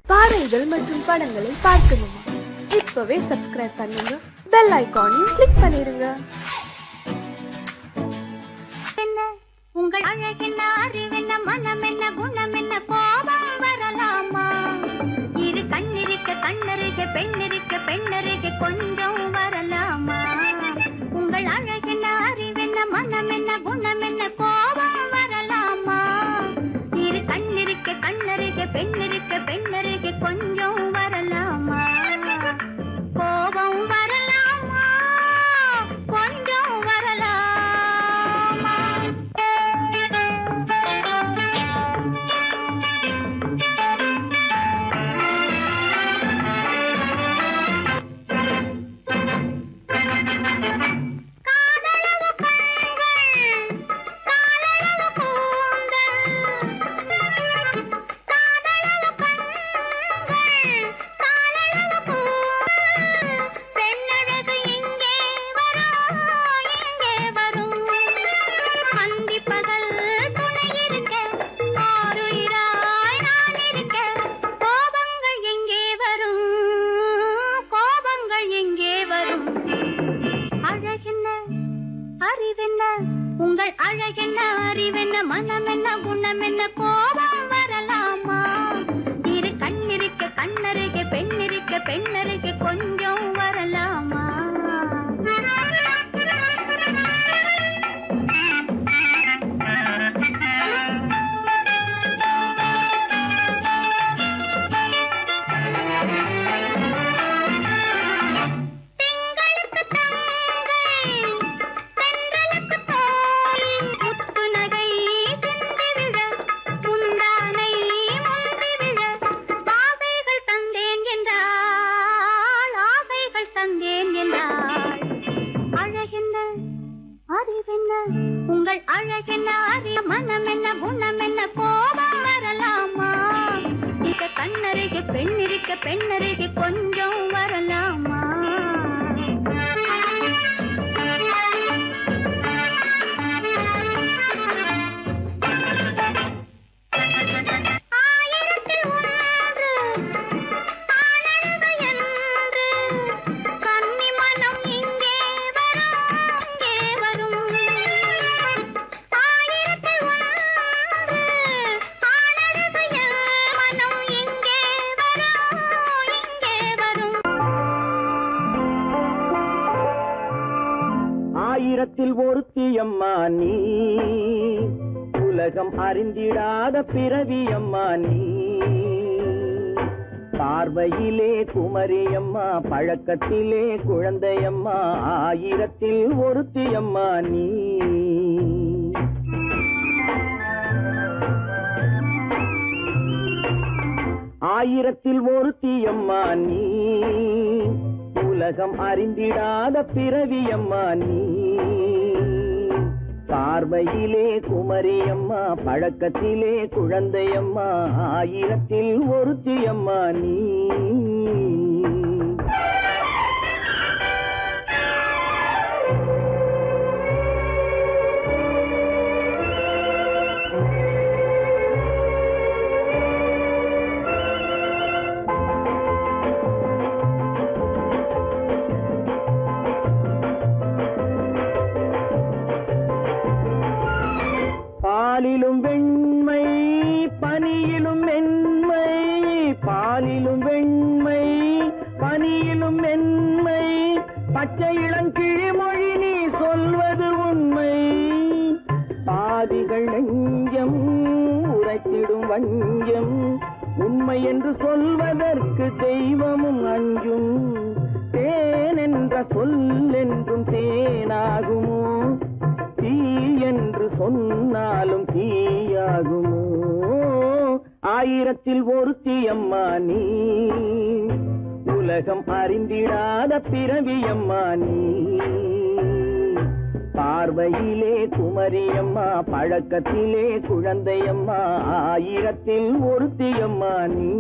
பாடல்கள் மற்றும் படங்களை பார்க்கணுமா? இப்பவே சப்ஸ்கிரைப் பண்ணுங்க, பெல் ஐகானையும் கிளிக் பண்ணிருங்க. உங்கள் அழகென்ன, அறிவென்ன, மனமென்ன, குணமென்ன, கோபம் வரலாமா? இரு கண்ணிருக்க கண்ணருக, பெண்ணிருக்க பெண்ணருக, கொஞ்சம் வரலாமா? உங்கள் அழகென்ன, அறிவென்ன, மனமென்ன, குணமென்ன, கோபம் வரலாமா? இரு கண்ணிருக்க கண்ணருக, பெண்ணிருக்க பெண்ணருக, கொஞ்சம் வரலாமா? கோபம் வரலாமா? கொஞ்சம் வரலாமா? காதலவு கண்கள், காலளவு கூந்தல், காதலவு கண்கள், காலளவு கூந்தல், பெண்ணழகு இங்கே வரும், இங்கே வரும். அந்தி பகல் துணை இருக்க, ஆருயிராய் நான் இருக்க, கோபங்கள் எங்கே வரும், கோபங்கள் எங்கே வரும்? அழகென்ன, அறிவென்ன, உங்கள் அழகென்ன, அறிவென்ன, மனமென்ன, குணமென்ன, கோபம் வரலாமா? இரு கண்ணிருக்க கண்ணருக, பெண்ணிருக்க பெண்ணருக, கொஞ்சம் வரலாமா? திங்களுக்கு தங்கை, தென்றலுக்கு தோல், முத்துநகை சிந்தி விழ, முந்தானை முந்தி விழ, ஆசைகள் தந்தேன் என்றாள், ஆசைகள் தந்தேன் என்றாள். அழகென்ன, அறிவென்ன, உங்கள் அழகென்ன, அறி மனமென்ன, குணமென்ன, கோபம் வரலாமா? இத கண்ணருக பெண்ணிருக்க பெண்ணருக, கொஞ்சம் வரலாமா? ஆயிரத்தில் ஒன்று ஆனழகு என்று, கன்னி மனம் இங்கே வரும், இங்கே வரும். ஆயிரத்தில் ஒன்று ஆனழகு என் மனம் இங்கே வரும், இங்கே வரும். ஆயிரத்தில் ஒருத்தியம்மா நீ, உலகம் அறிந்திடாத பிறவியம்மா நீ. பார்வையிலே குமரியம்மா, பழக்கத்திலே குழந்தையம்மா, ஆயிரத்தில் ஒருத்தியம்மா நீ. ஆயிரத்தில் ஒருத்தியம்மா நீ, உலகம் அறிந்திடாத பிறவியம்மா நீ. பார்வையிலே குமரியம்மா, பழக்கத்திலே குழந்தையம்மா, ஆயிரத்தில் ஒருத்தியம்மா நீ. பாலிலும் வெண்மை, பனியிலும் மென்மை, பாலிலும் வெண்மை, பனியிலும் மென்மை, பச்சை இளங்கிழிமொழி நீ சொல்வது உண்மை. பாதிகள் நெஞ்சம் உரைத்திடும் வஞ்சம், உண்மை என்று சொல்வதற்கு தெய்வமும் அஞ்சும். தேன் என்ற சொல் என்றும் தேனாகுமோ, தீ என்று சொன்னாலும் தீயாகுமோ? ஆயிரத்தில் ஒருத்தியம்மா நீ, உலகம் அறிந்திடாத பிறவியம்மா நீ. பார்வையிலே குமரியம்மா, பழக்கத்திலே குழந்தையம்மா, ஆயிரத்தில் ஒருத்தியம்மா நீ.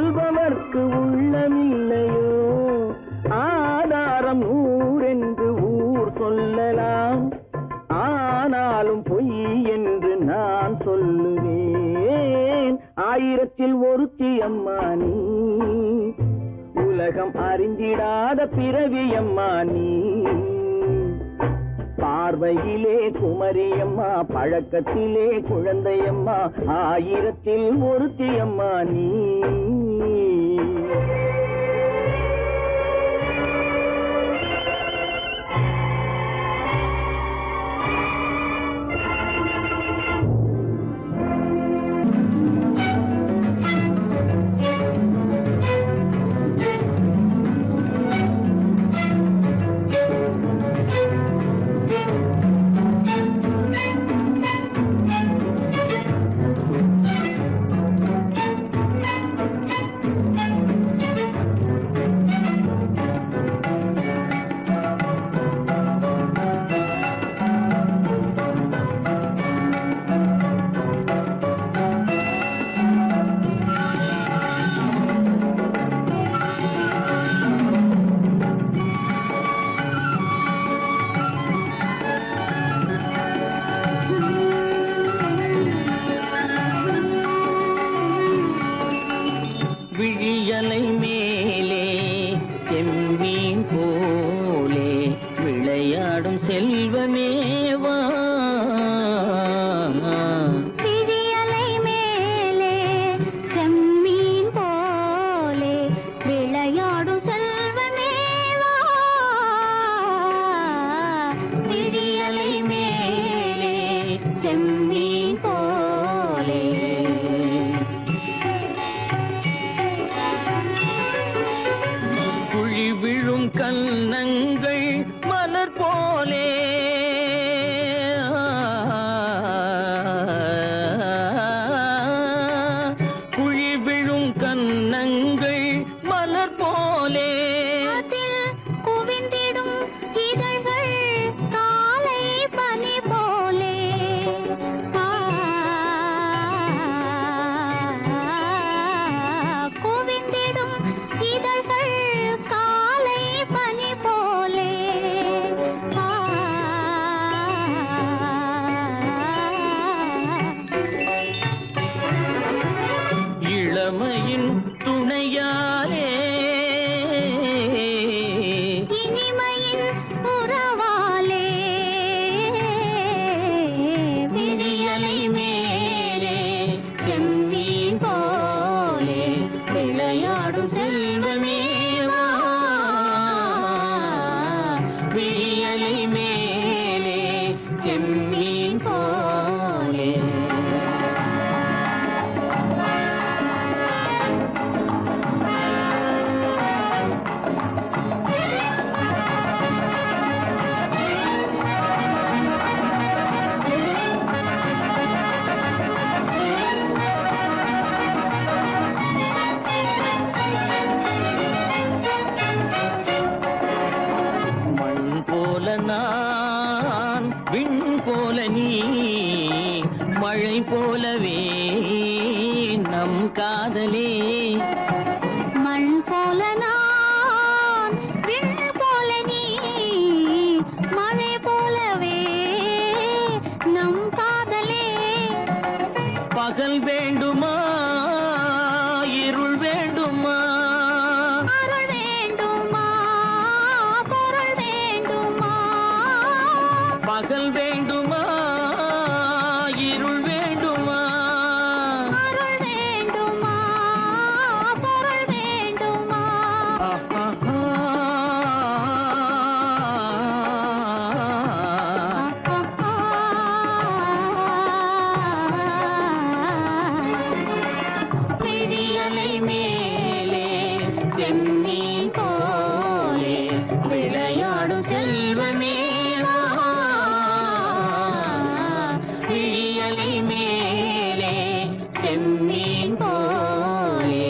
சொல்பவர்க்கு உள்ளமில்லையோ? ஆதாரம் நூறென்று ஊர் சொல்லலாம், ஆனாலும் பொய் என்று நான் சொல்லுவேன். ஆயிரத்தில் ஒருத்தி அம்மா நீ, உலகம் அறிந்திடாத பிறவி அம்மா நீ. பார்வையிலே குமரியம்மா, பழக்கத்திலே குழந்தையம்மா, ஆயிரத்தில் ஒருத்தி அம்மா நீ. விழியலை மேலே செம்மீன் போலே விளையாடும் செல்வமேவா. விழியலை மேலே செம்மீன் போலே விளையாடும் செல்வமேவா. விழியலை மேலே செம்மீன் போலே குழி விழும் கன்னங்கள் மலர் போலே, குழி விழும் கன்னங்கள் மலர் போலே. அதில் குவிந்திடும் இதழ்கள் காலை பனி போலே. குவிந்திடும் இதழ்கள் காலை பனி போலே. இளமையின் துணையாலே இனிமையின் உறவாலே விழியலை மேலே செம்மீன் போலே விளையாடும் செல்வமேவா. விழியலை மேலே செம்மீன் போலே. மண் போல நான், விண் போல நீ, மழை போலவே நம் காதலே. மண் போல நான், விண் போல நீ, மழை போலவே நம் காதலே. பகல் வேண்டுமா இருள் வேண்டுமா? அருள் வேண்டுமா பொருள் வேண்டுமா? பகல் வேண்டுமா இருள் வேண்டுமா? அருள் வேண்டுமா பொருள் வேண்டுமா? விழியலை மேலே செம்மீன் போலே விளையாடும் செல்வமேவா. விழியலை மேலே செம்மீன் போலே.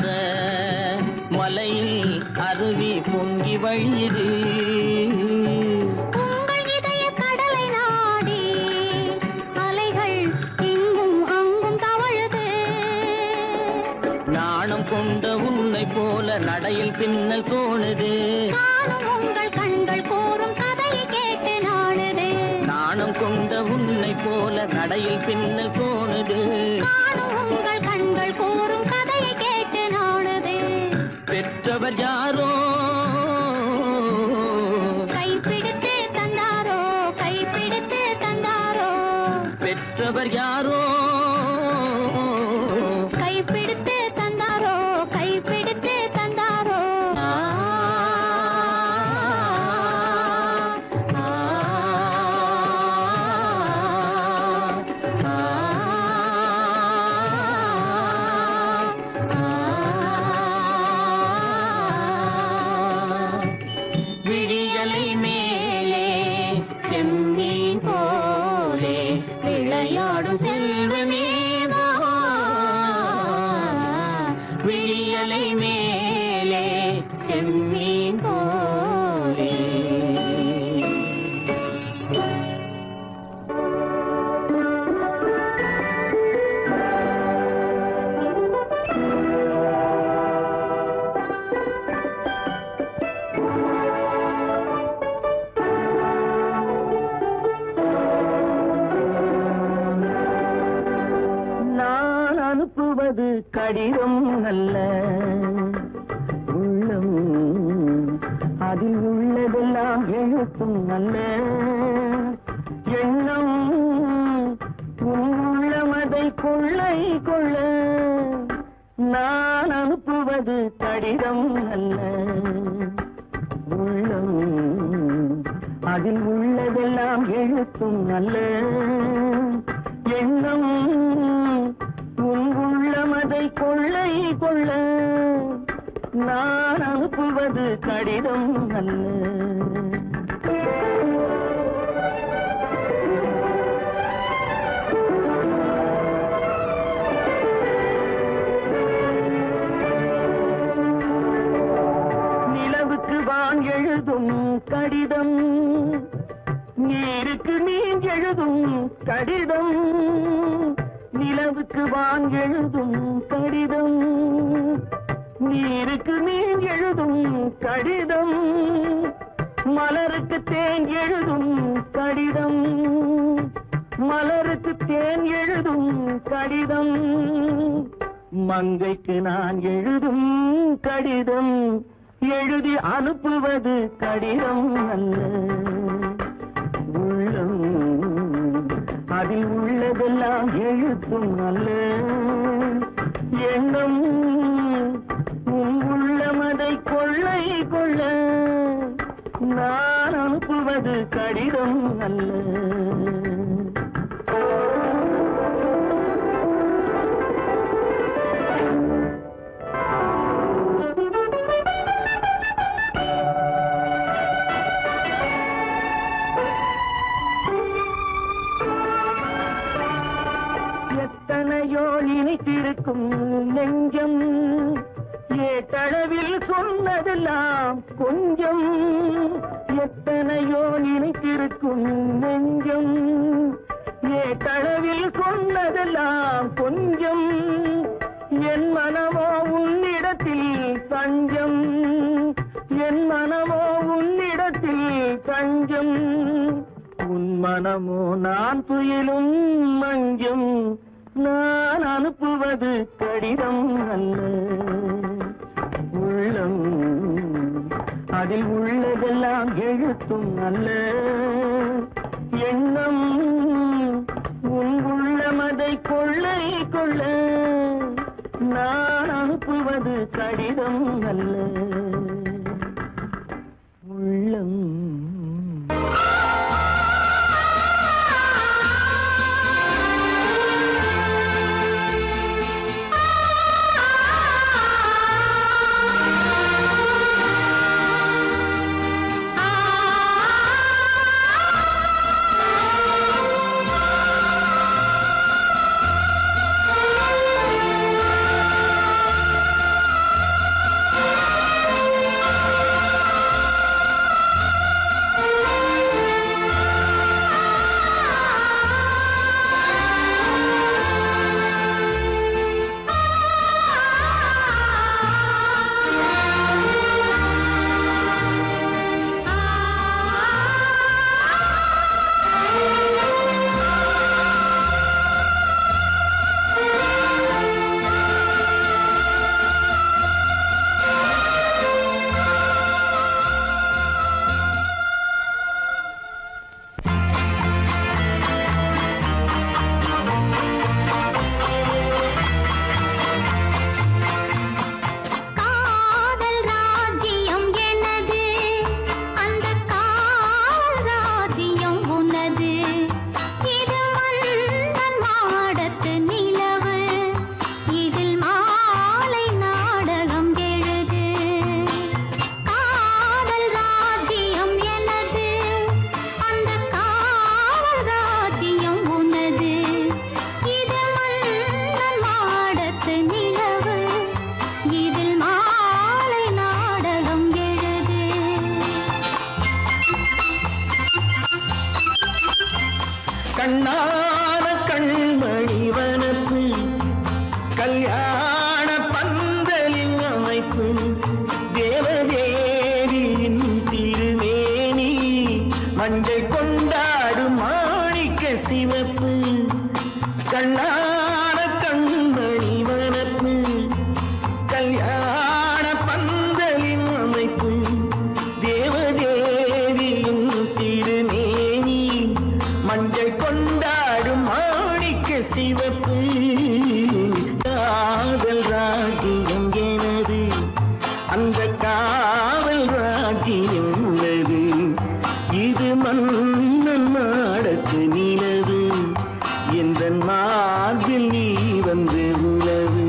போன்ற மலையில் அருவி பொங்கி வழியுது. உங்கள் இதய கடலை நாடி அலைகள் இங்கும் அங்கும் தவழுது. நாணம் கொண்ட உன்னை போல நடையில் பின்னல் தோணுது. நானும் உங்கள் கண்கள் கூறும் கதையை கேட்டு நாடுது. நாணம் கொண்ட உன்னை போல நடையில் பின்னல் தோணுது. நானும் உங்கள் கண்கள் கூறும் கதையை கேட்டு நாடுது. பெற்றவர் யாரோ கைப்பிடித்து தந்தாரோ, கைப்பிடித்து தந்தாரோ, பெற்றவர் யாரோ கைப்பிடித்து தந்தாரோ, கைப்பிடித்து தந்தாரோ. ஆ, ஆ, ஆ, விழியலை மேலே செம்மீன் போலே விளையாடும் செல்வமேவா. விழியலை மேலே செம்மீன் போலே. நான் அனுப்புவது கடிதம் அல்ல, உள்ளம் அதில் உள்ளதெல்லாம் எழுத்தும் அல்ல. எண்ணம் உன் உள்ளமதை கொள்ளை கொள்ள. நான் அனுப்புவது கடிதம் அல்ல, உள்ளம் அதில் உள்ளதெல்லாம் எழுத்தும் அல்ல. எண்ணம் உன் உள்ளமதை கொள்ளை கொள்ள. நான் அனுப்புவது கடிதம் அல்ல. நிலவுக்கு வான் எழுதும் கடிதம், நீருக்கு நீர் எழுதும் கடிதம். நிலவுக்கு வான் எழுதும் கடிதம், நீருக்கு நீர் எழுதும் கடிதம். மலருக்கு தேன் எழுதும் கடிதம், மலருக்கு தேன் எழுதும் கடிதம். மங்கைக்கு நான் எழுதும் கடிதம், எழுதி அனுப்புவது கடிதம் அல்ல. உள்ளம் அதில் உள்ளதெல்லாம் எழுத்தும் அல்ல. எண்ணம் உன் உள்ளமதை கொள்ளை கொள்ள. நான் அனுப்புவது கடிதம் அல்ல. எத்தனையோ நினைத்திருக்கும் நெஞ்சம், ஏட்டளவில் சொன்னதெல்லாம் கொஞ்சம். எத்தனையோ நினைத்திருக்கும் நெஞ்சம், ஏட்டளவில் சொன்னதெல்லாம் கொஞ்சம். என் மனமோ உன்னிடத்தில் தஞ்சம், என் மனமோ உன்னிடத்தில் தஞ்சம். உன் மனமோ நான் துயிலும் மஞ்சம். நான் அனுப்புவது கடிதம் அல்ல. உள்ளம் அதில் உள்ளதெல்லாம் எழுத்தும் அல்ல. எண்ணம் உன் உள்ளமதை கொள்ளை கொள்ள. நான் அனுப்புவது கடிதம் அல்ல. உள்ளம் கல்யாண பந்தலின் அமைப்பு தேவதேவியின் திருமேனி மஞ்சள் கொண்டாடும் மாணிக்க சிவப்பு காதல் ராஜ்யம் எனது அந்த காவல் ராஜ்யம் உள்ளது இது மன்னன் மாடத்து நிலவு எந்த மார்பில் நீ வந்து உலவு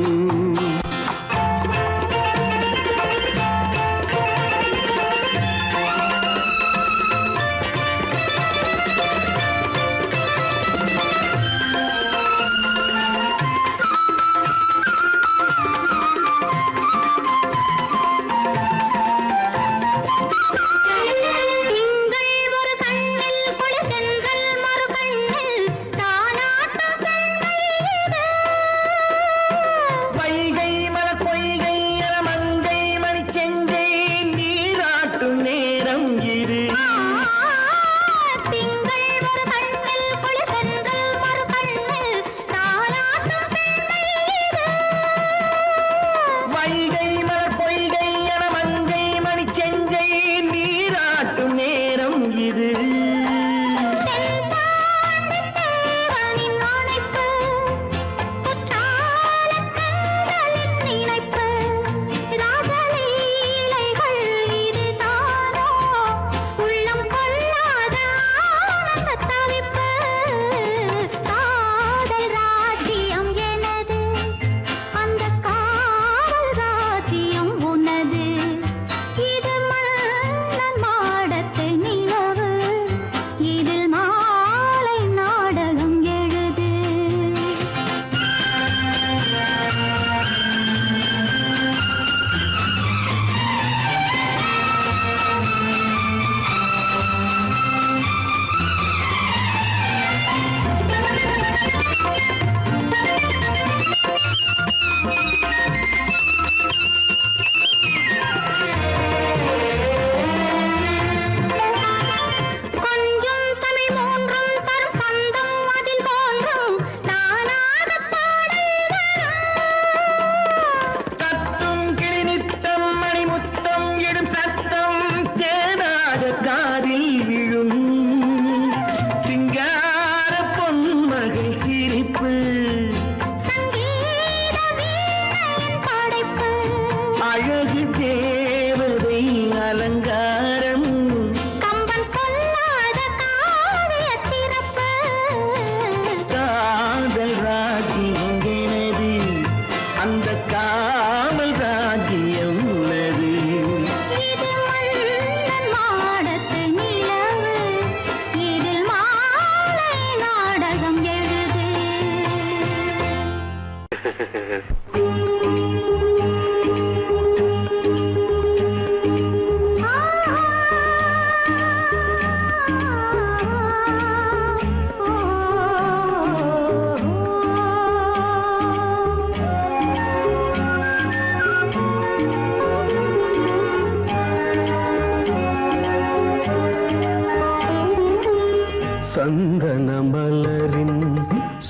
சந்தன மலரின்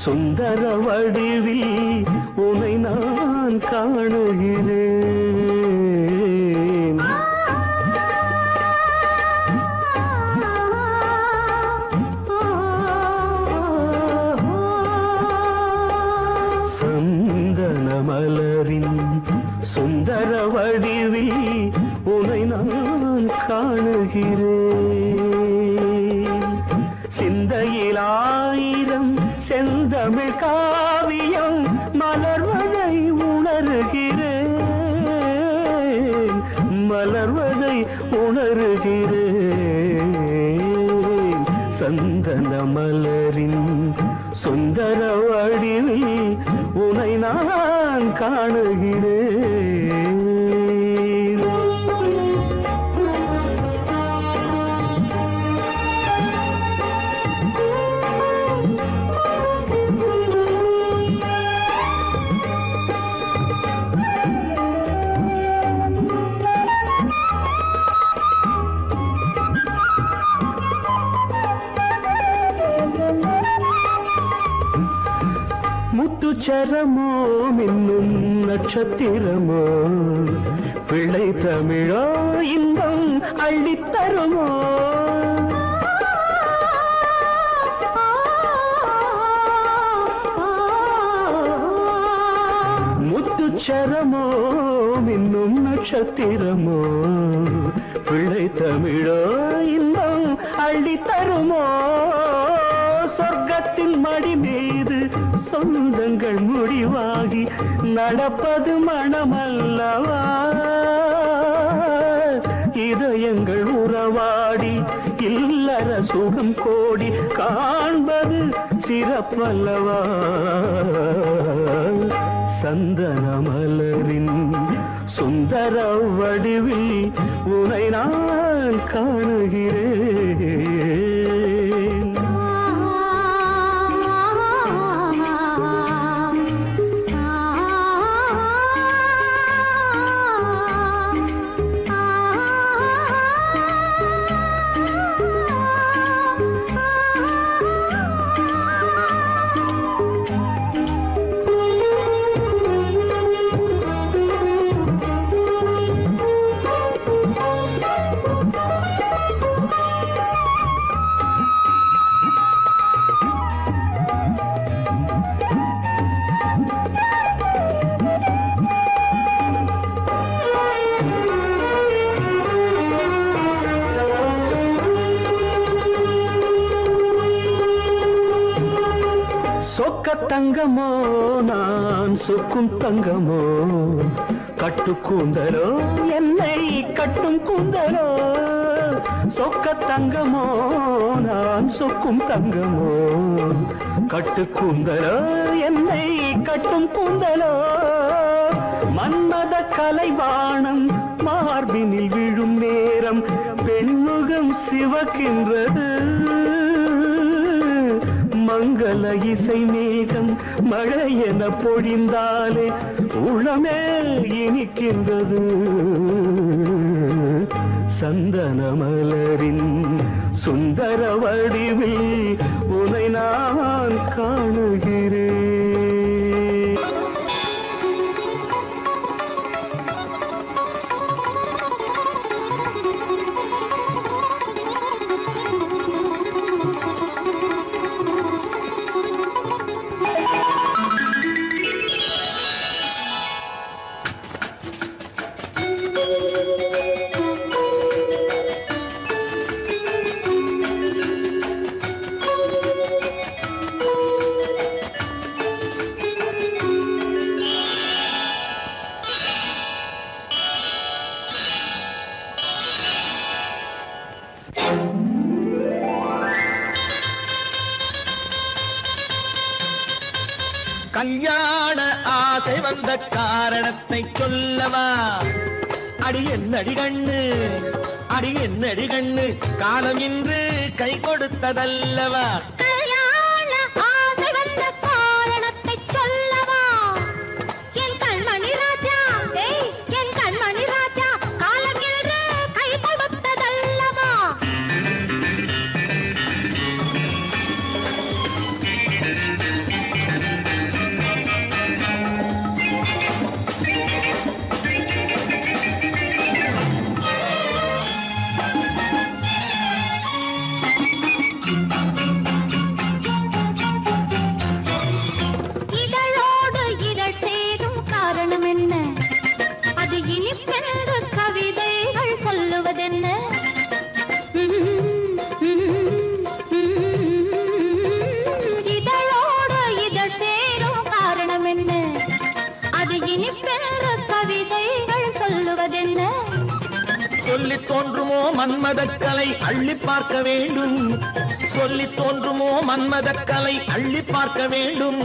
சுந்தர வடிவில் உனை நான் காணுகிறேன். சந்தன மலரின் சுந்தர வடிவில் உனை நான் காணுகிறேன். சிந்தையில் ஆயிரம் செந்தமிழ் காவியம் மலர்வதை உணர்கிறேன், மலர்வதை உணர்கிறேன். சந்தன மலரின் சுந்தர வடிவில் உனை நான் காணுகிறேன். முத்துச்சரமோ மின்னும் நட்சத்திரமோ பிள்ளை தமிழோ இன்பம் அள்ளித்தருமோ முத்துச்சரமோ மின்னும் நட்சத்திரமோ பிள்ளை தமிழோ இன்பம் அள்ளித்தருமோ சொர்க்கத்தின் மடி மீது சொந்தங்கள் முடிவாகி நடப்பது மனமல்லவா இதயங்கள் உறவாடி இல்லற சுகம் கோடி காண்பது சிறப்பல்லவா சந்தன மலரின் சுந்தர வடிவில் உனை நான் காணுகிறேன் சொக்க தங்கமோ நான் சொக்கும் தங்கமோ கட்டு கூந்தலோ என்னை கட்டும் கூந்தலோ சொக்க தங்கமோ நான் சொக்கும் தங்கமோ கட்டு கூந்தலோ என்னை கட்டும் கூந்தலோ மன்மத கலைவாணம் மார்பினில் விழும் நேரம் பெண்முகம் சிவக்கின்றது மங்கள இசை மேகம் மழை என பொழிந்தாலே உளமே இனிக்கின்றது சந்தன மலரின் சுந்தர வடிவில் உனை நான் காணுகிறேன் கல்யாண ஆசை வந்த காரணத்தை சொல்லவா அடி என்னடி கண்ணு அடி என்னடி கண்ணு காலம் இன்று கை கொடுத்ததல்லவா கல்யாண ஆசை வந்த காரணத்தை சொல்லவா என் கண்மணி ராஜா என் கண்மணி ராஜா காலம் என்று கை கொடுத்ததல்லவா சொல்லி தோன்றுமோ மன்மதக்கலை அள்ளி பார்க்க வேண்டும் சொல்லி தோன்றுமோ மன்மதக்கலை அள்ளி பார்க்க வேண்டும்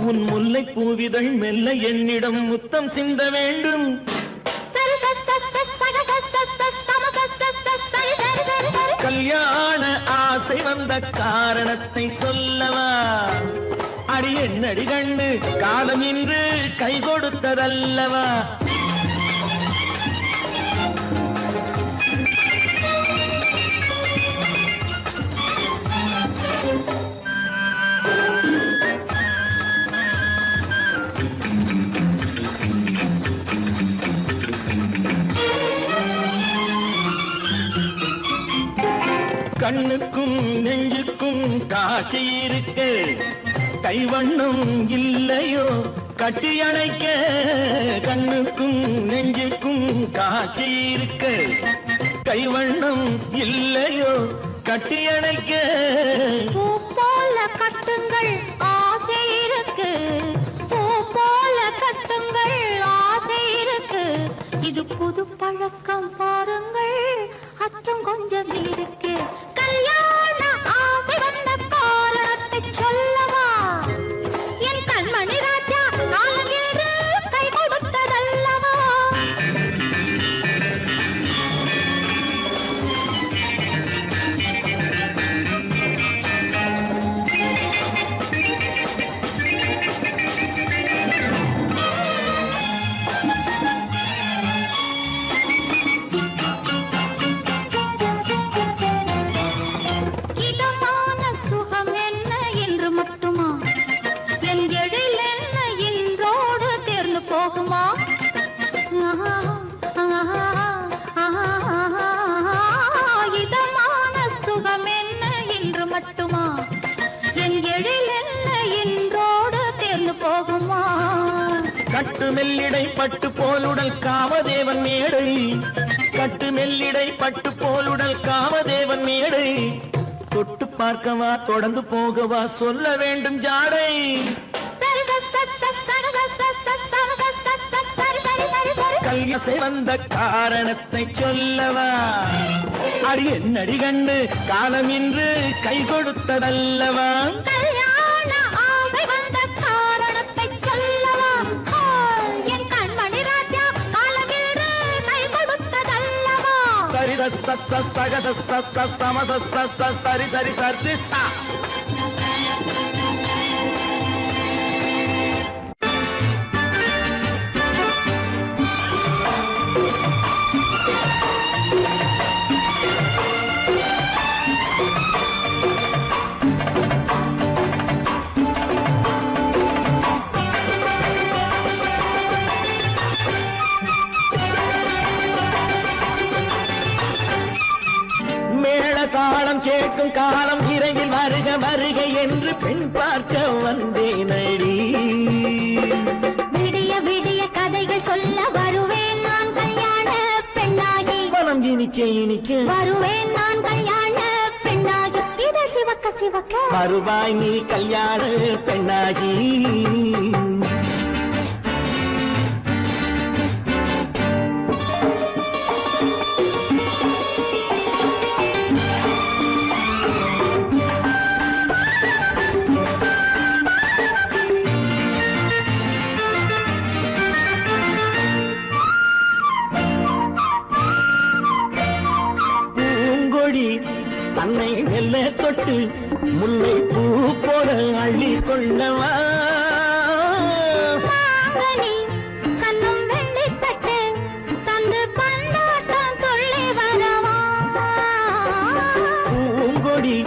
உன் முல்லை பூவிதழ் மெல்ல என்னிடம் முத்தம் சிந்த வேண்டும் கல்யாண ஆசை வந்த காரணத்தை சொல்லவா அடி என்னடி கண்ணு காலம் இன்று கை கொடுத்ததல்லவா கண்ணுக்கும் நெஞ்சுக்கும் காட்சி இருக்கு கைவண்ணம் இல்லையோ கட்டி அணைக்க கண்ணுக்கும் நெஞ்சுக்கும் காட்சி இருக்கு கைவண்ணம் இல்லையோ கட்டி அணைக்க பூ போல கட்டுங்கள் ஆசை இருக்கு பூ போல கட்டுங்கள் ஆசை இருக்கு இது புது பழக்கம் பாருங்கள் அச்சம் கொஞ்சம் இருக்கு கல்யாண ஆசை வந்த காரணத்தை சொல்லவா என் கண்மணி ராஜா நாளேறு கை கொடுத்ததல்லவா இதமான சுகம் என்ன என்று மட்டுமா என் எழில் என்ன இன்றோடு தேர்ந்து போகுமா இதமான சுகம் என்ன என்று மட்டுமா என் எழில் என்ன இன்றோடு தேர்ந்து போகுமா கட்டு மெல்லிடை பட்டு போலுடல் காமதேவன் மேடை கட்டு மெல்லிடை பட்டு போலுடல் காமதேவன் மேடை தொட்டு பார்க்கவா தொடர்ந்து போகவா சொல்ல வேண்டும் ஜாடை கல்யாசை வந்த காரணத்தை சொல்லவா அடி என்னடி கண்டு காலம் இன்று கை கொடுத்ததல்லவா கல்யாண ஆசை வந்த காரணத்தை சொல்லவா என் கண்மணி ராஜா காலமேடு கை கொடுத்ததல்லவா சரி சக சம சரி சரி சரி சா தாளம் கேட்கும் காலம் இறையில் வருக வருக என்று பெண் பார்க்க வந்தேனடி விடிய விடிய கதைகள் சொல்ல வருவேன் நான் கல்யாண பெண்ணாகி மனம் இனிக்க இனிக்க வருவேன் நான் கல்யாண பெண்ணாகி இது சிவக்க சிவக்க வருவாய் நீ கல்யாண பெண்ணாகி தன்னை வெல்ல தொட்டு முல்லை பூ போல அள்ளி கொள்ளவா கண்ணும் வெள்ளி தட்டு தந்து பந்தாட்டம் துள்ளி வரவா பூங்கொடி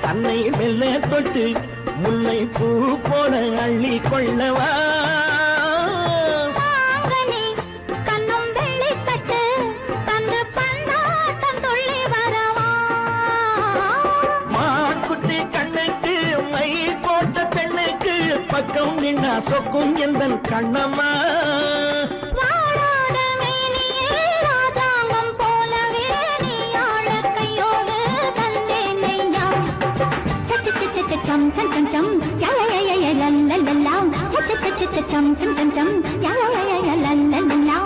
தன்னை வெல்ல தொட்டு முல்லை பூ போல அள்ளி கொள்ளவா பக்கம் நின்னா சொக்கும் எந்தன் கண்ணம்மா வாடாத மேனியே ராதாங்கம் போலவே நீ ஆழ கையோடு தந்தேன் நெய்யா சம் சம் சம் சம் யா யா யா யா லல்லல்லா சம் சம் சம் யா யா யா லல்லல்லா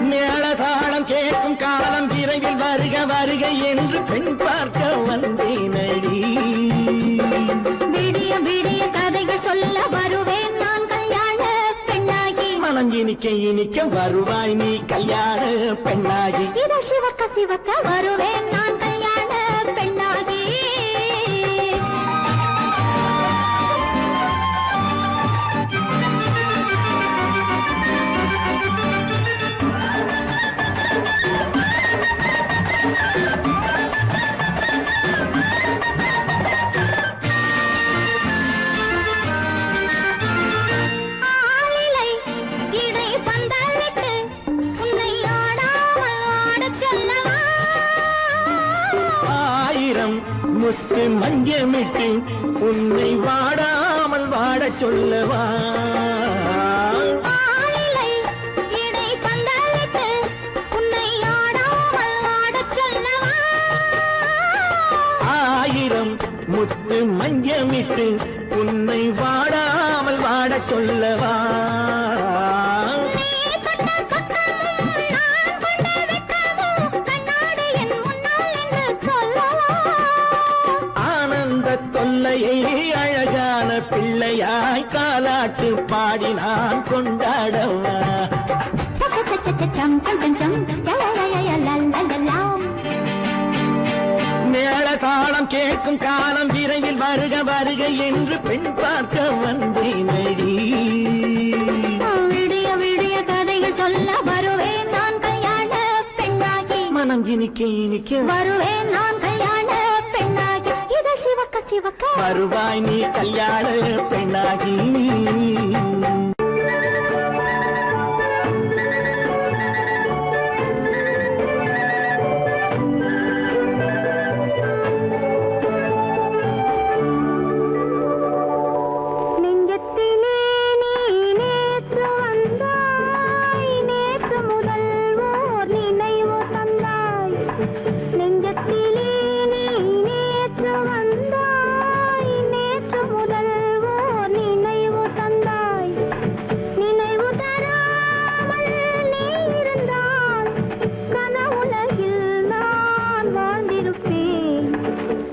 மேளதாளம் கேட்கும் காலம் விரைவில் வருக வருக என்று பெண் பார்க்க வந்தேனடி விடிய விடிய கதைகள் சொல்ல வருவேன் நான் கல்யாண பெண்ணாகி மனம் இனிக்க இனிக்க வருவாய் நீ கல்யாண பெண்ணாகி இது சிவக்க சிவக்க வருவேன் நான் கல்யாண பெண்ணாகி முத்து மஞ்சமிட்டு உன்னை வாடாமல் வாடச் சொல்லவா ஆளிலை இடை பந்தலிட்டு உன்னை ஆடாமல் ஆடச் சொல்லவா ஆயிரம் முத்து மஞ்சமிட்டு உன்னை வாடாமல் வாடச் சொல்லவா நீ தொட்ட பக்கமும் நான் கொண்ட வெட்கமும் கண்ணாடி என் முன்னால் என்று சொல்லவா ஆனந்த தொல்லையை அழகான பிள்ளையாய் காலாட்டு பாடி நான் கொண்டாடவா சம் சம் சம் சம் லலலலலலலலலாம் மேள தாளம் கேட்கும் காலம் விரைவில் வருக வருக என்று பெண் பார்க்க வந்தேனடி விடிய விடிய கதைகள் சொல்ல வருவேன் நான் கல்யாண பெண்ணாகி மனம் இனிக்க வருவேன் நான் கல்யாண பெண்ணாகி இதழ் சிவக்க சிவக்க வருவாய் நீ கல்யாண பெண்ணாகி நெஞ்சத்திலே நீ நேற்று வந்தாய் நேற்று முதல் ஓர் நினைவு தந்தாய் நெஞ்சத்திலே நீ நேற்று வந்தாய் நேற்று முதல் ஓர் நினைவு தந்தாய் நினைவு தராமல் நீ இருந்தால் கனவுலகில் நான் வாழ்ந்திருப்பேன்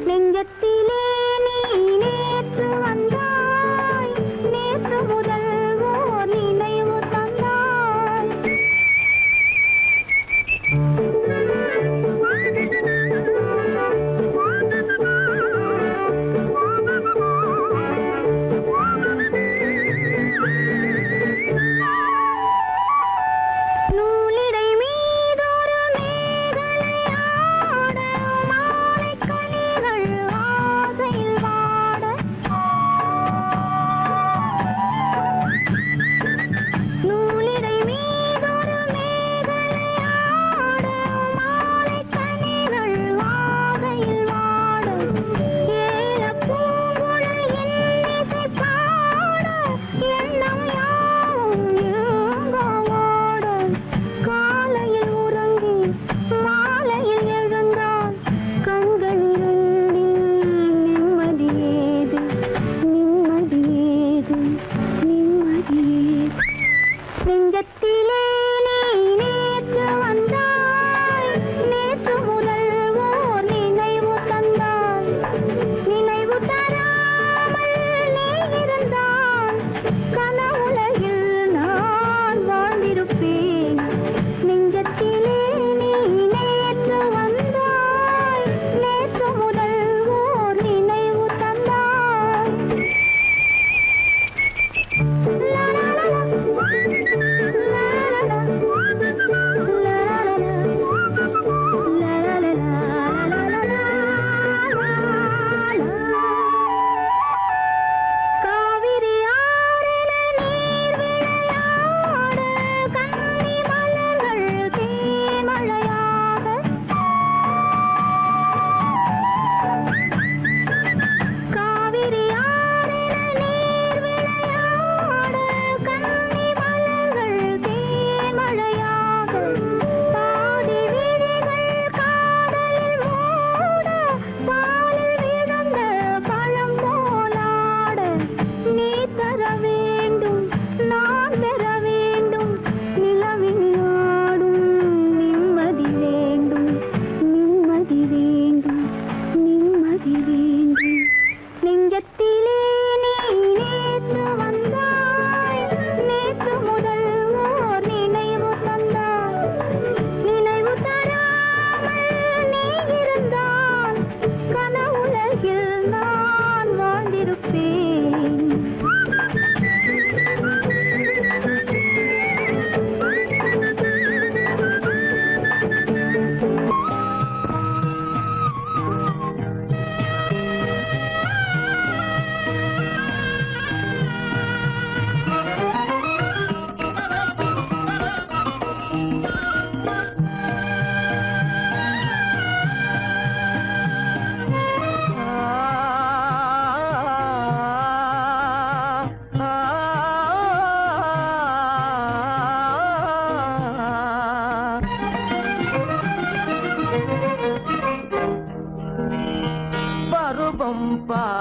நெஞ்சத்திலே நீ நேற்று வந்தாய் நேற்று முதல் ஓர் நினைவு தந்தாய் நூலிடை மீதொரு மேகலையாட மாலைக் கனிகள் ஆசையில் வாட நூலிடை மீதொரு மேகலையாட மாலைக் கனிகள் ஆசையில் வாட ஏலப் பூங்குழல் இன்னிசை பாட எண்ணம் யாவும் ஏங்காவாட காலையில் உறங்கி மாலையில் எழுந்தான் கண்கள் இரண்டில் நிம்மதியேது நிம்மதியேது நிம்மதியேது நெஞ்சத்திலே நீ நேற்று வந்தாய் நேற்று முதல் ஓர் நினைவு தந்தாய் நினைவு தராமல் நீ இருந்தால் கனவுலகில் நான் வாழ்ந்திருப்பேன் நெஞ்சத்திலே நீ நேற்று வந்தாய் நேற்று முதல் ஓர் நினைவு தந்தாய் காவிரி ஆறின நீர் விளையாட கன்னி மலர்கள் தேமழையாக காவிரி ஆறின நீர் விளையாட கன்னி மலர்கள் தேமழையாக பாதி விழிகள் காதலில் மூட பாலில் விழுந்த பழம் போலாட நீ தர வேண்டும் நான் பெற வேண்டும் நிலவில் ஆடும் நிம்மதி வேண்டும் நிம்மதி வேண்டும் நிம்மதி வேண்டும் நெஞ்சத்திலே நீ நேற்று வந்தாய் நேற்று முதல் ஓர் நினைவு தந்தாய் நினைவு தராமல் நீ இருந்தால் கனவுலகில் நான் வாழ்ந்திருப்பேன்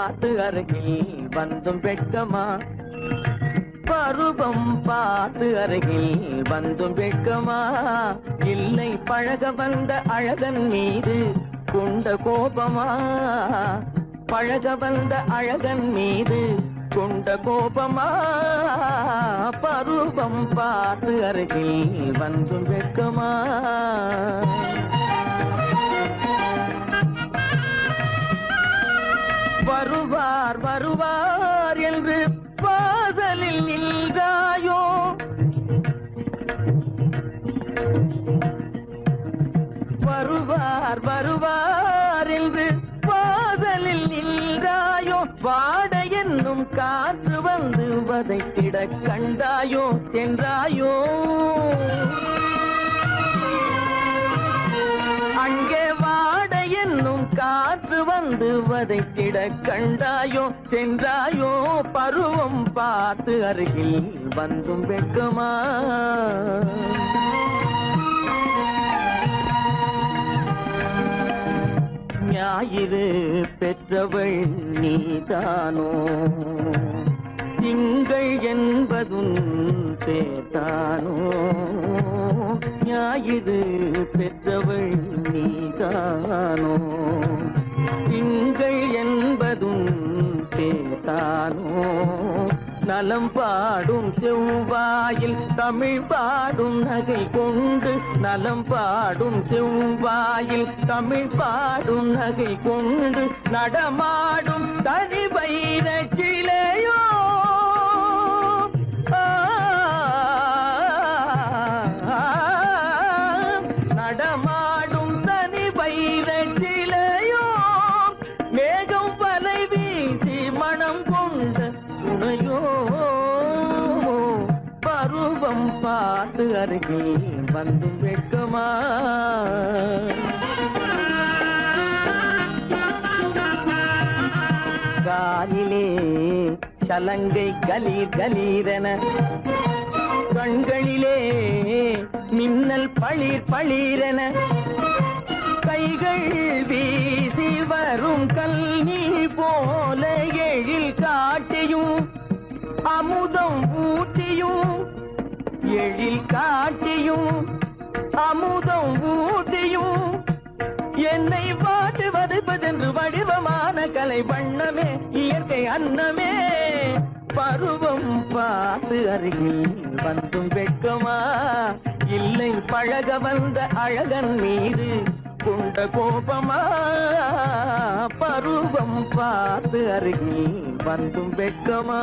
பார்த்து அருகில் வந்தும் வெட்கமா பருவம் பார்த்து அருகில் வந்தும் வெட்கமா இல்லை பழக வந்த அழகன் மீது கொண்ட கோபமா பழக வந்த அழகன் மீது கொண்ட கோபமா பருவம் பார்த்து அருகில் வந்தும் வெட்கமா வருவார் வருவார் என்று வாசலில் நின்றாயோ வருவார் வருவார் என்று வாசலில் நின்றாயோ வாட என்னும் காற்று வந்து வதைத்திட கண்டாயோ சென்றாயோ அங்கே வாட என்னும் காற்று வந்து வதைத்திட கண்டாயோ சென்றாயோ பருவம் பார்த்து அருகில் வந்தும் வெட்கமா ஞாயிறு பெற்றவள் நீதானோ திங்கள் என்பதும் பேதானோ ஞாயிறு பெற்றவள் நீதானோ திங்கள் என்பதும் பேதானோ நலம் பாடும் செவ்வாயில் தமிழ் பாடும் நகை கொண்டு நலம் பாடும் செவ்வாயில் தமிழ் பாடும் நகை கொண்டு நடமாடும் தனி வைர சிலையோ நடமாடும் தனி வைர சிலையோ மேகம் வலை வீசி மனம் கொண்ட துணையோ பருவம் பார்த்து அருகில் வந்து வெட்கமா காலிலே சலங்கை கலீர் கலீரென கண்களிலே மின்னல் பளிர் பளிரென கைகள் வீசி வரும் கல்வி போல எழில் காட்டியும் அமுதம் ஊட்டியும் எழில் காட்டியும் அமுதம் ஊட்டியும் என்னை பாட்டு வதைப்பதென்று வடிவமான கலை வண்ணமே இயற்கை அன்னமே பருவம் பார்த்து அருகில் வந்தும் வெட்கமா இல்லை பழக வந்த அழகன் மீது கொண்ட கோபமா பருவம் பார்த்து அருகில் வந்தும் வெட்கமா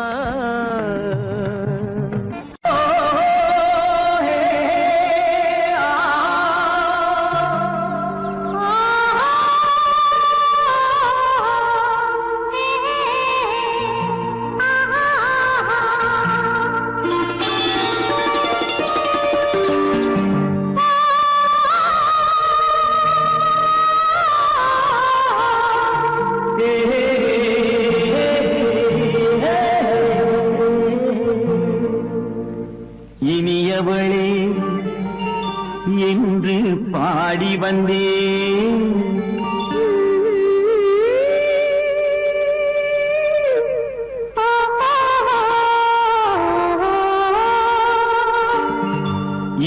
இனியவளே என்று பாடி வந்தேன்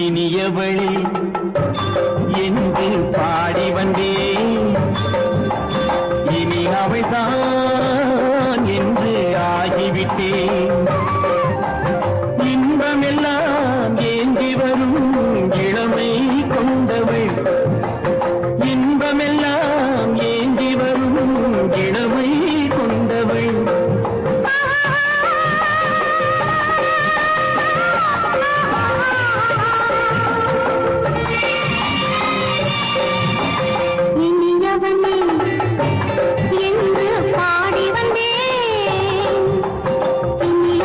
இனியவளே என்று பாடி வந்தேன் இனி அவைதான் என்று ஆகிவிட்டேன் இன்பமெல்லாம் ஏந்தி வரும் இளமை கொண்டவள் இன்பமெல்லாம் ஏந்தி வரும் இளமை கொண்டவள் இனியவனே என்று பாடி வந்தேன் இனி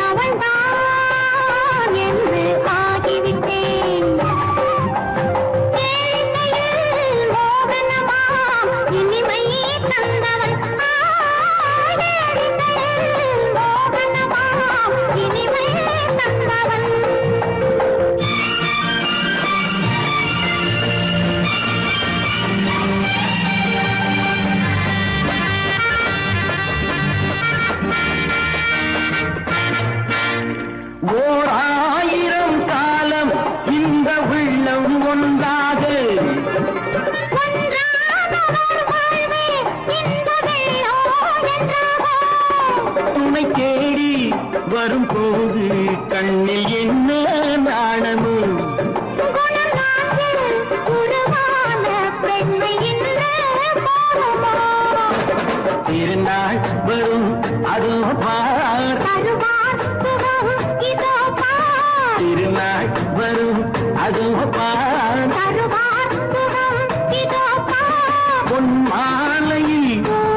நான் தருவார் சுகம் இதோ பார். பொன் மாலையில்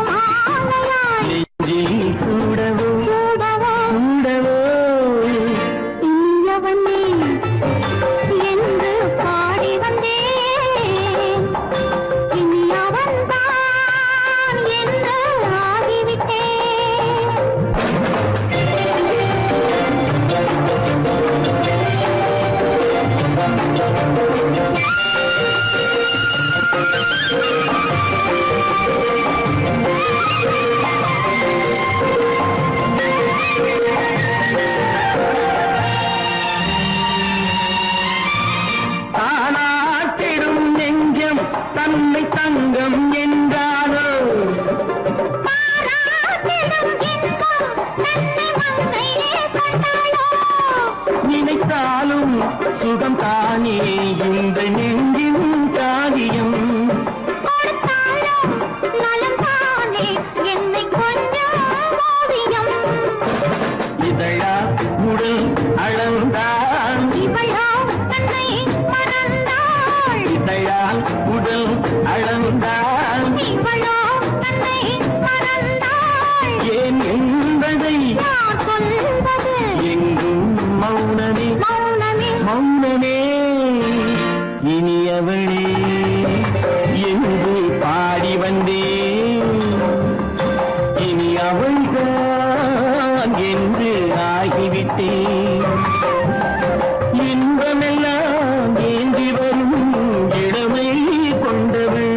மாலையாய் நெஞ்சில் சூடவோ சூடவோ சூடவோ இனியவனே என்று பாடி வந்தேன். இனி அவன்தான் என்று ஆகிவிட்டேன். தானாட்டிடும் நெஞ்சம் தன்னை தங்கம் என்றாரோ பாராட்டிடும் இன்பம் தன்னை மங்கையே கண்டாளோ. நினைத்தாலும் சுகம் தானே இந்த நெஞ்சின் காரியம் கொடுத்தாலும் நலம் தானே என்னை கொஞ்சம் ஓவியம். இதழா உடல் அளந்தான் இவளோ தன்னை மறந்தாள். இதழால் உடல் அளந்தான் இவளோ தன்னை மறந்தாள். ஏன் என்பதை யார் சொல்வது எங்கும் மௌனமே மௌனமே. மௌனமே இனியவளே என்று பாடி வந்தேன் இனி அவள்தான் என்று ஆகிவிட்டேன் இன்பமெல்லாம் ஏந்தி வரும் இளமை கொண்டவள்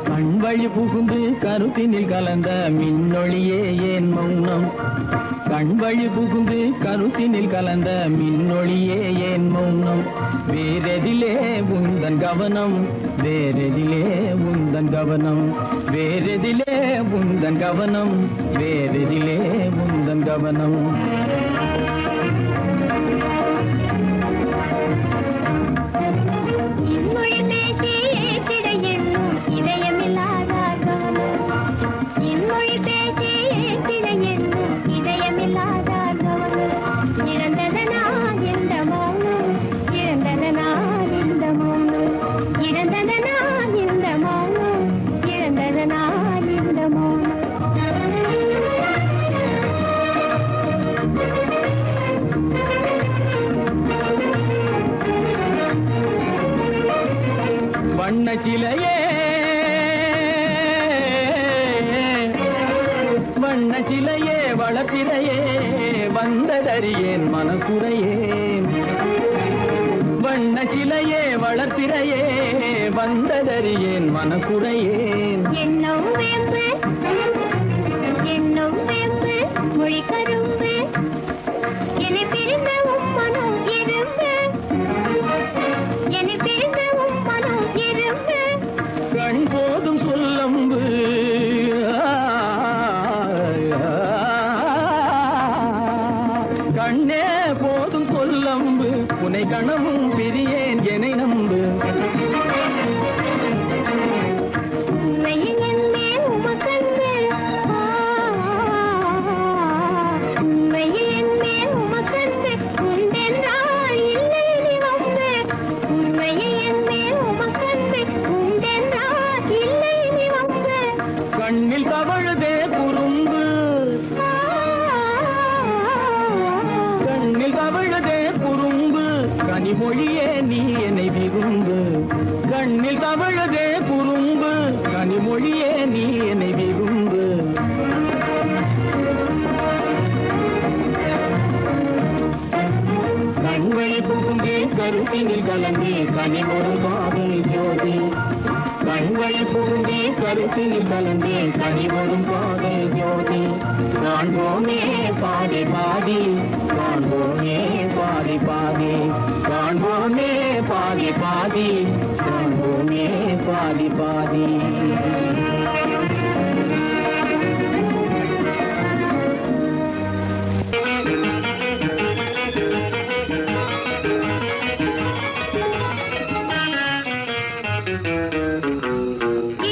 கண்வழி புகுந்து கருத்தினில் கலந்த மின்னொளியே ஏன் மௌனம் கண்வழி புகுந்து கருத்தினில் கலந்த மின்னொளியே ஏன் மௌனம் வேறெதிலே உந்தன் கவனம் வேறெதிலே உந்தன் கவனம் வேறெதிலே உந்தன் கவனம் வேறெதிலே உந்தன் கவனம் இன்மொழி பேசி ஏற்றிட எண்ணும் இதயமில்லாதார்தானோ. இன்மொழி பேசி ஏற்றிட எண்ணும் இதயமில்லாதார்தானோ. இழந்ததனா இந்த மௌனம் இழந்ததனா இந்த மௌனம் இழந்ததனா இந்த மௌனம் இழந்ததனா இந்த மௌனம். வண்ண சிலையே வண்ண சிலையே வளர்ப்பிறையே வந்ததறியேன் மனக்குறையேன் வண்ண சிலையே வளர்ப்பிறையே வந்ததறியேன் மனக்குறையேன் என்னும் வேம்பு என்னும் வேம்பு மொழி கரும்பு என்னை பிரிந்த உம்மனம் இரும்பு என்னை பிரிந்த உம்மனம் இரும்பு. கண் போதும் சொல்லம்பு கண்ணே போதும் சொல்லம்பு உனை கணமும் பிரியேன் என்னை நம்பு உண்மையில் என்னே உமக்கன்று உண்மையில் என்னே உமக்கன்று உண்டென்றால் இல்லை நீ வந்து. உண்மையில் என்னே உமக்கன்று உண்டென்றால் இல்லை நீ வந்து. கண்ணில் தவழுதே குறும்பு கண்ணில் தவழுதே குறும்பு கனிமொழியே நீ என்னை விரும்பு கண்ணில் தவழுதே குறும்பு கனிமொழியே நீ என்னை விரும்பு கண்வழி புகுந்தே கருத்தினில் கலந்தே கனிமொரு காதல் ஜோதி கண்கள் பூண்டி கருத்தில் கலந்தே கனிவரும் பாதை ஜோதி காண்போமே பாதி பாதி காண்போமே பாதி பாதி காண்போமே பாதி பாதி காண்போமே பாதி பாதி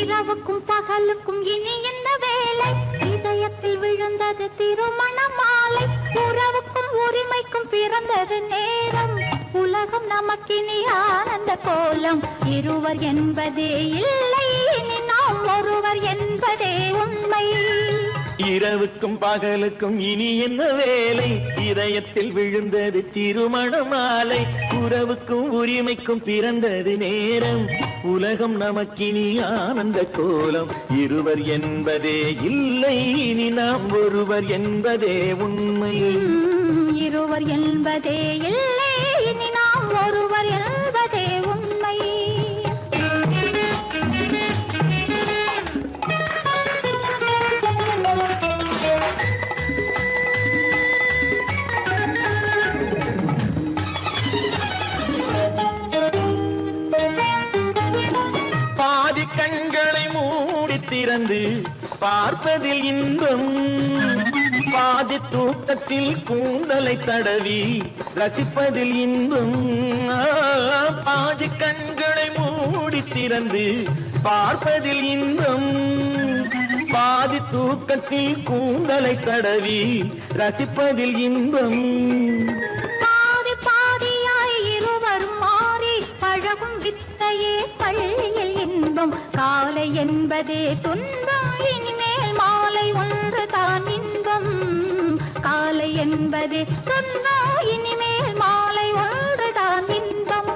இரவுக்கும் பகலுக்கும் இனி என்ன வேலை இதயத்தில் விழுந்தது திருமண மாலை உறவுக்கும் உரிமைக்கும் பிறந்தது நேரம் உலகம் நமக்கினி ஆனந்த கோலம் இருவர் என்பதே இல்லை இனி நாம் ஒருவர் என்பதே உண்மை இரவுக்கும் பகலுக்கும் இனி என்ன வேலை இதயத்தில் விழுந்தது திருமண மாலை உறவுக்கும் உரிமைக்கும் பிறந்தது நேரம் உலகம் நமக்கினி ஆனந்த கோலம் இருவர் என்பதே இல்லை இனி நாம் ஒருவர் என்பதே உண்மை இருவர் என்பதே இல்லை இனி நாம் ஒருவர் என்பதே உண்மை பாதி கண்களை மூடி திறந்து பார்ப்பதில் இன்பம் பாதி தூக்கத்தில் கூந்தலை தடவி ரசிப்பதில் இன்பம் பாதி கண்களை மூடி திறந்து பார்ப்பதில் இன்பம் பாதி தூக்கத்தில் கூந்தலை தடவி ரசிப்பதில் இன்பம் பாதி பாதியாய் இருவரும் மாறி பழகும் வித்தையே பள்ளியில் இன்பம் காலை என்பதே துன்பம் இனிமேல் மாலை ஒன்று தான் இன்பம் காலை என்பதே துன்பம் இனிமேல் மாலை ஒன்று தான் இன்பம்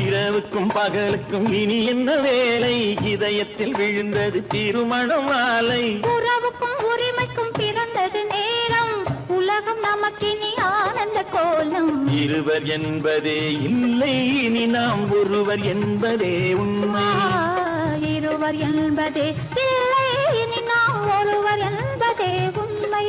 இரவுக்கும் பகலுக்கும் இனி என்ன வேலை இதயத்தில் விழுந்தது திருமண மாலை உறவுக்கும் உரிமைக்கும் பிறந்தது நேரம் உலகம் நமக்கினி ஆனந்த கோலம் இருவர் என்பதே இல்லை இனி நாம் ஒருவர் என்பதே உண்மை இருவர் என்பதே இல்லை இனி நாம் ஒருவர் என்பதே உண்மை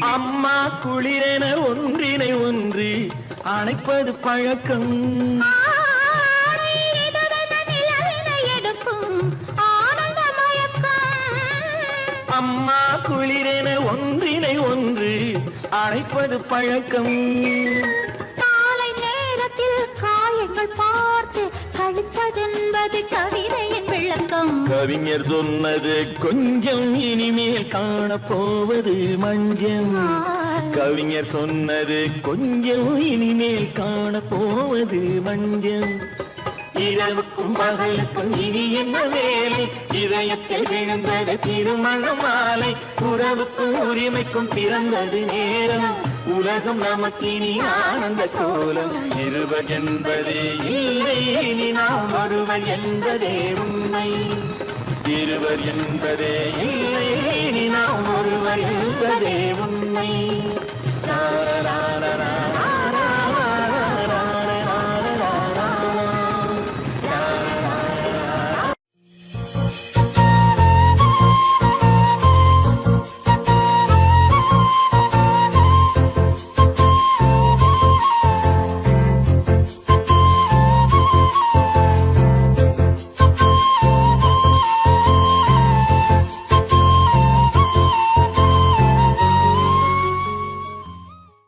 அம்மா குளிரென ஒன்றினை ஒன்று அணைப்பது பழக்கம் அம்மா குளிரென ஒன்றினை ஒன்று அணைப்பது பழக்கம் காலை நேரத்தில் காயங்கள் பார்த்து கழிப்பதென்பது கவிதையின் விளக்கம் கவிஞர் சொன்னது கொஞ்சம் இனிமேல் காணப்போவது மஞ்சம் கவிஞர் சொன்னது கொஞ்சம் இனிமேல் காணப்போவது மஞ்சம் இரவுக்கும் பகலுக்கும் இனி என்ன வேலை இதயத்தில் விழுந்தது திருமண மாலை உறவுக்கும் உரிமைக்கும் பிறந்தது நேரம் உலகம் நமக்கினி ஆனந்த கோலம் இருவர் என்பதே இல்லை இனி நாம் ஒருவர் என்பதே உண்மை இருவர் என்பதே இல்லை இனி நாம் ஒருவர் என்பதே உண்மை.